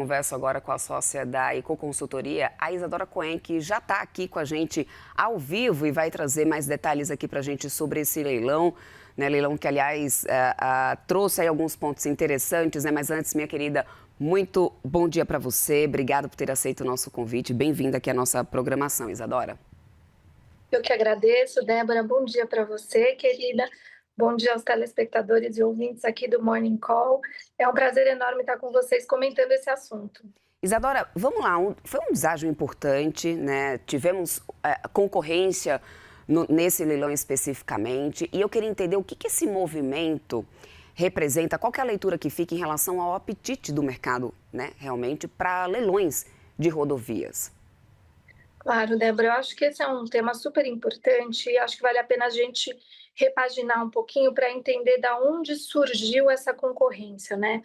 Converso agora com a sócia da Ecoconsultoria, a Isadora Cohen, que já está aqui com a gente ao vivo e vai trazer mais detalhes aqui para a gente sobre esse leilão, né? Leilão que, aliás, trouxe aí alguns pontos interessantes, né? Mas antes, minha querida, muito bom dia para você. Obrigada por ter aceito o nosso convite. Bem-vinda aqui à nossa programação, Isadora. Eu que agradeço, Débora. Bom dia para você, querida. Bom dia aos telespectadores e ouvintes aqui do Morning Call. É um prazer enorme estar com vocês comentando esse assunto. Isadora, vamos lá, foi um deságio importante, né? Tivemos concorrência nesse leilão especificamente, e eu queria entender o que esse movimento representa, qual que é a leitura que fica em relação ao apetite do mercado, né, realmente, para leilões de rodovias. Claro, Débora, eu acho que esse é um tema super importante e acho que vale a pena a gente repaginar um pouquinho para entender da onde surgiu essa concorrência, né?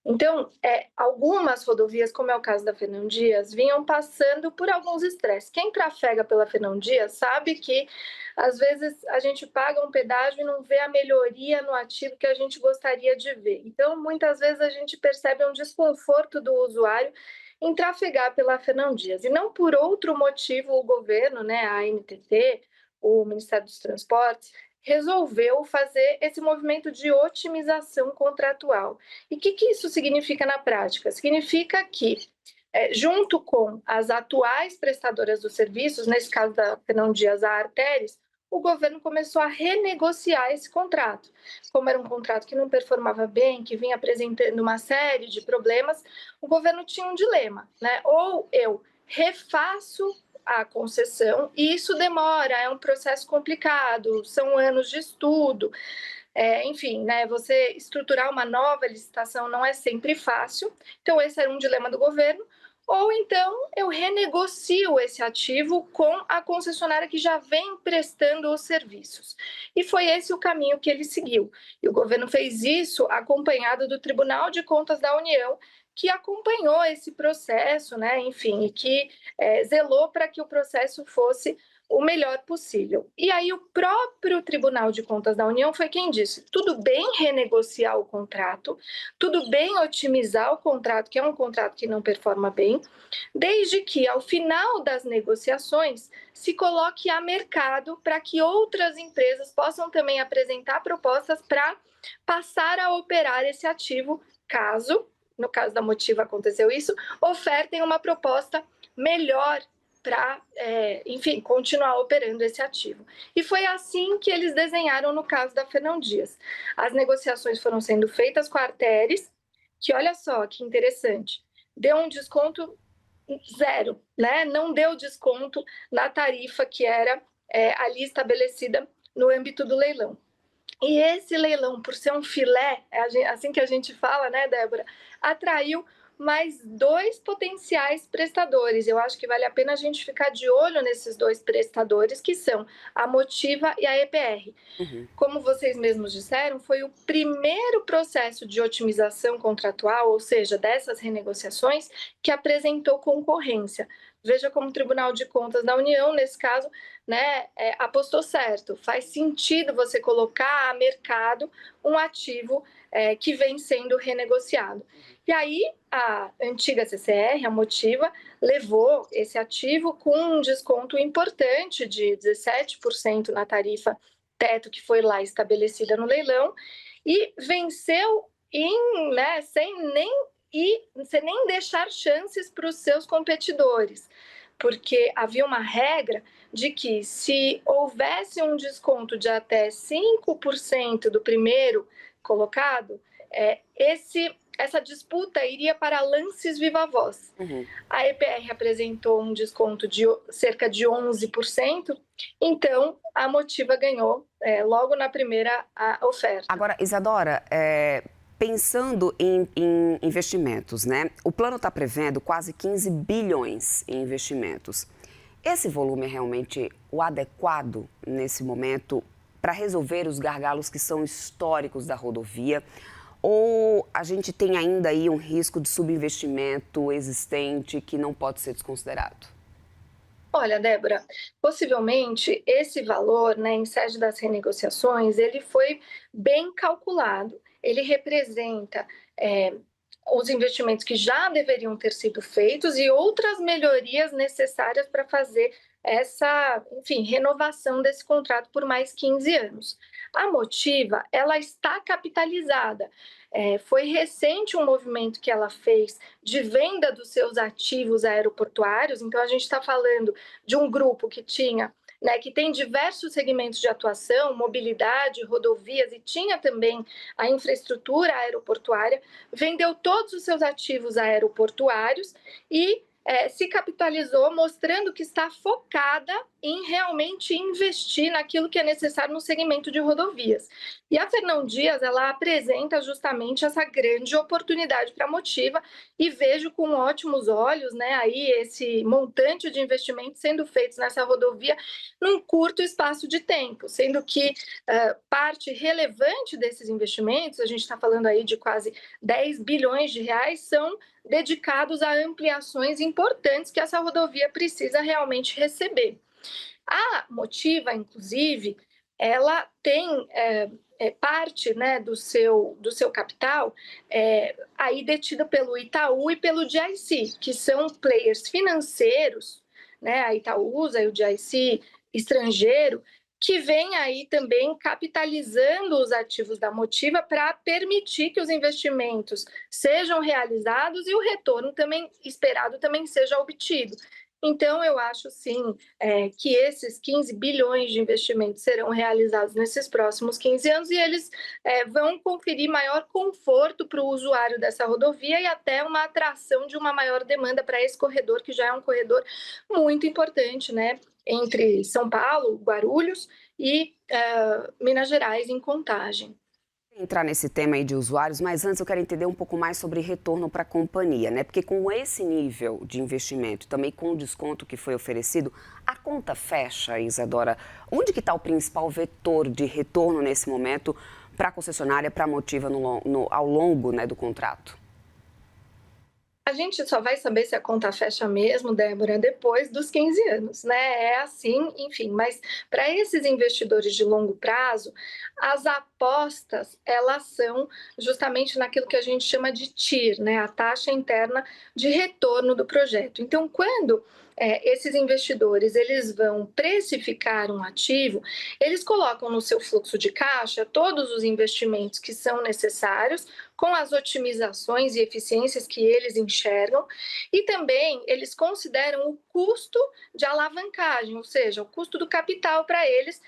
Então, algumas rodovias, como é o caso da Fernão Dias, vinham passando por alguns estresses. Quem trafega pela Fernão Dias sabe que, às vezes, a gente paga um pedágio e não vê a melhoria no ativo que a gente gostaria de ver. Então, muitas vezes, a gente percebe um desconforto do usuário em trafegar pela Fernão Dias. E não por outro motivo o governo, né, a ANTT, o Ministério dos Transportes, resolveu fazer esse movimento de otimização contratual. E o que isso significa na prática? Significa que, junto com as atuais prestadoras dos serviços, nesse caso da Fernão Dias, a Arteres, o governo começou a renegociar esse contrato. Como era um contrato que não performava bem, que vinha apresentando uma série de problemas, o governo tinha um dilema, né? Ou eu refaço a concessão, e isso demora, é um processo complicado, são anos de estudo, enfim, né, você estruturar uma nova licitação não é sempre fácil, então esse era um dilema do governo, ou então eu renegocio esse ativo com a concessionária que já vem prestando os serviços. E foi esse o caminho que ele seguiu. E o governo fez isso acompanhado do Tribunal de Contas da União, que acompanhou esse processo, né, enfim, e que zelou para que o processo fosse o melhor possível. E aí o próprio Tribunal de Contas da União foi quem disse: tudo bem renegociar o contrato, tudo bem otimizar o contrato, que é um contrato que não performa bem, desde que ao final das negociações se coloque a mercado para que outras empresas possam também apresentar propostas para passar a operar esse ativo, caso, no caso da Motiva aconteceu isso, ofertem uma proposta melhor para, enfim, continuar operando esse ativo. E foi assim que eles desenharam no caso da Fernão Dias. As negociações foram sendo feitas com a Arteres, que olha só que interessante, deu um desconto zero, né? Não deu desconto na tarifa que era ali estabelecida no âmbito do leilão. E esse leilão, por ser um filé, assim que a gente fala, né, Débora, atraiu mais dois potenciais prestadores. Eu acho que vale a pena a gente ficar de olho nesses dois prestadores, que são a Motiva e a EPR. Uhum. Como vocês mesmos disseram, foi o primeiro processo de otimização contratual, ou seja, dessas renegociações, que apresentou concorrência. Veja como o Tribunal de Contas da União, nesse caso, né, apostou certo. Faz sentido você colocar a mercado um ativo que vem sendo renegociado. E aí, a antiga CCR, a Motiva, levou esse ativo com um desconto importante de 17% na tarifa teto que foi lá estabelecida no leilão e venceu sem nem deixar chances para os seus competidores, porque havia uma regra de que se houvesse um desconto de até 5% do primeiro colocado, essa disputa iria para lances viva voz. Uhum. A EPR apresentou um desconto de cerca de 11%, então a Motiva ganhou logo na primeira oferta. Agora, Isadora, pensando em investimentos, né? O plano está prevendo quase 15 bilhões em investimentos. Esse volume é realmente o adequado nesse momento para resolver os gargalos que são históricos da rodovia? Ou a gente tem ainda aí um risco de subinvestimento existente que não pode ser desconsiderado? Olha, Débora, possivelmente esse valor, né, em sede das renegociações, ele foi bem calculado. Ele representa os investimentos que já deveriam ter sido feitos e outras melhorias necessárias para fazer essa, enfim, renovação desse contrato por mais 15 anos. A Motiva, ela está capitalizada. Foi recente um movimento que ela fez de venda dos seus ativos aeroportuários, então a gente está falando de um grupo que tinha, né, que tem diversos segmentos de atuação, mobilidade, rodovias, e tinha também a infraestrutura aeroportuária, vendeu todos os seus ativos aeroportuários e se capitalizou, mostrando que está focada em realmente investir naquilo que é necessário no segmento de rodovias. E a Fernão Dias, ela apresenta justamente essa grande oportunidade para a Motiva, e vejo com ótimos olhos, né, aí esse montante de investimentos sendo feitos nessa rodovia num curto espaço de tempo, sendo que parte relevante desses investimentos, a gente está falando aí de quase 10 bilhões de reais, são dedicados a ampliações importantes que essa rodovia precisa realmente receber. A Motiva, inclusive, ela tem parte, né, do seu capital aí detida pelo Itaú e pelo GIC, que são players financeiros, né, a Itaúsa e o GIC estrangeiro, que vem aí também capitalizando os ativos da Motiva para permitir que os investimentos sejam realizados e o retorno também esperado também seja obtido. Então, eu acho, sim, que esses 15 bilhões de investimentos serão realizados nesses próximos 15 anos e eles vão conferir maior conforto para o usuário dessa rodovia e até uma atração de uma maior demanda para esse corredor, que já é um corredor muito importante, né, entre São Paulo, Guarulhos e Minas Gerais, em Contagem. Entrar nesse tema aí de usuários, mas antes eu quero entender um pouco mais sobre retorno para a companhia, né? Porque com esse nível de investimento, também com o desconto que foi oferecido, a conta fecha, Isadora. Onde que está o principal vetor de retorno nesse momento para a concessionária, para a Motiva ao longo, né, do contrato? A gente só vai saber se a conta fecha mesmo, Débora, depois dos 15 anos, né? É assim, enfim, mas para esses investidores de longo prazo, as apostas, elas são justamente naquilo que a gente chama de TIR, né? A taxa interna de retorno do projeto. Então, quando esses investidores eles vão precificar um ativo, eles colocam no seu fluxo de caixa todos os investimentos que são necessários, com as otimizações e eficiências que eles enxergam, e também eles consideram o custo de alavancagem, ou seja, o custo do capital para eles,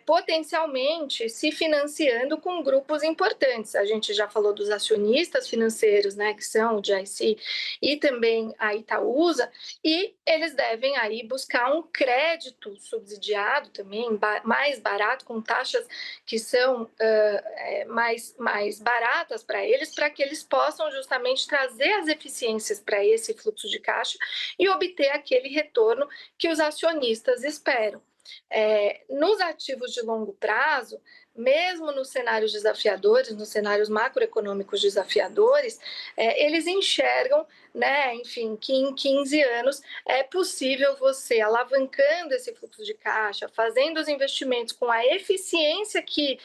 potencialmente se financiando com grupos importantes. A gente já falou dos acionistas financeiros, né, que são o GIC e também a Itaúsa, e eles devem aí buscar um crédito subsidiado também, mais barato, com taxas que são mais baratas para eles, para que eles possam justamente trazer as eficiências para esse fluxo de caixa e obter aquele retorno que os acionistas esperam. Nos ativos de longo prazo, mesmo nos cenários desafiadores, nos cenários macroeconômicos desafiadores, eles enxergam, né, enfim, que em 15 anos é possível você, alavancando esse fluxo de caixa, fazendo os investimentos com a eficiência que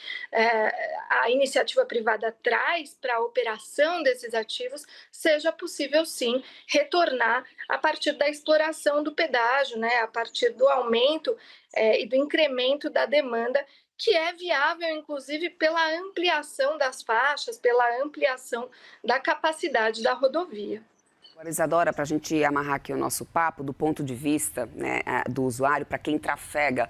a iniciativa privada traz para a operação desses ativos, seja possível, sim, retornar a partir da exploração do pedágio, né, a partir do aumento e do incremento da demanda, que é viável, inclusive, pela ampliação das faixas, pela ampliação da capacidade da rodovia. Agora, Isadora, para a gente amarrar aqui o nosso papo, do ponto de vista, né, do usuário, para quem trafega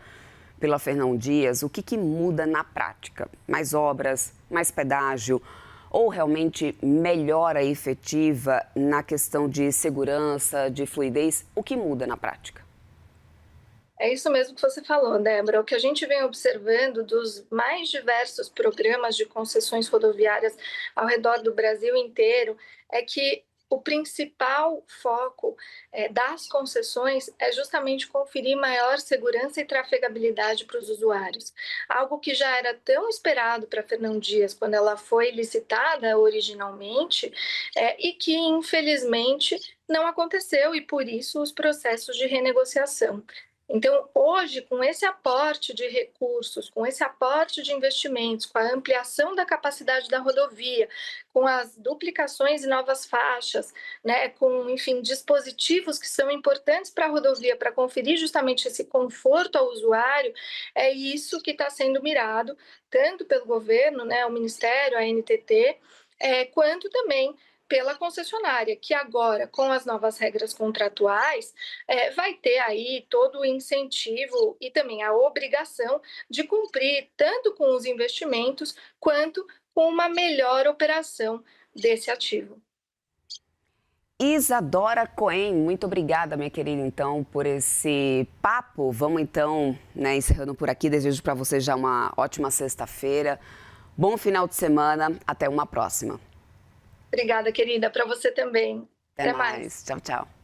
pela Fernão Dias, o que muda na prática? Mais obras, mais pedágio, ou realmente melhora efetiva na questão de segurança, de fluidez? O que muda na prática? É isso mesmo que você falou, Débora. O que a gente vem observando dos mais diversos programas de concessões rodoviárias ao redor do Brasil inteiro é que o principal foco das concessões é justamente conferir maior segurança e trafegabilidade para os usuários. Algo que já era tão esperado para Fernão Dias quando ela foi licitada originalmente e que, infelizmente, não aconteceu, e por isso os processos de renegociação. Então, hoje, com esse aporte de recursos, com esse aporte de investimentos, com a ampliação da capacidade da rodovia, com as duplicações e novas faixas, né, com, enfim, dispositivos que são importantes para a rodovia, para conferir justamente esse conforto ao usuário, é isso que está sendo mirado, tanto pelo governo, né, o Ministério, a NTT, quanto também pela concessionária, que agora, com as novas regras contratuais, vai ter aí todo o incentivo e também a obrigação de cumprir tanto com os investimentos quanto com uma melhor operação desse ativo. Isadora Cohen, muito obrigada, minha querida, então, por esse papo. Vamos, então, né, encerrando por aqui. Desejo para você já uma ótima sexta-feira. Bom final de semana. Até uma próxima. Obrigada, querida. Para você também. Até mais. Tchau, tchau.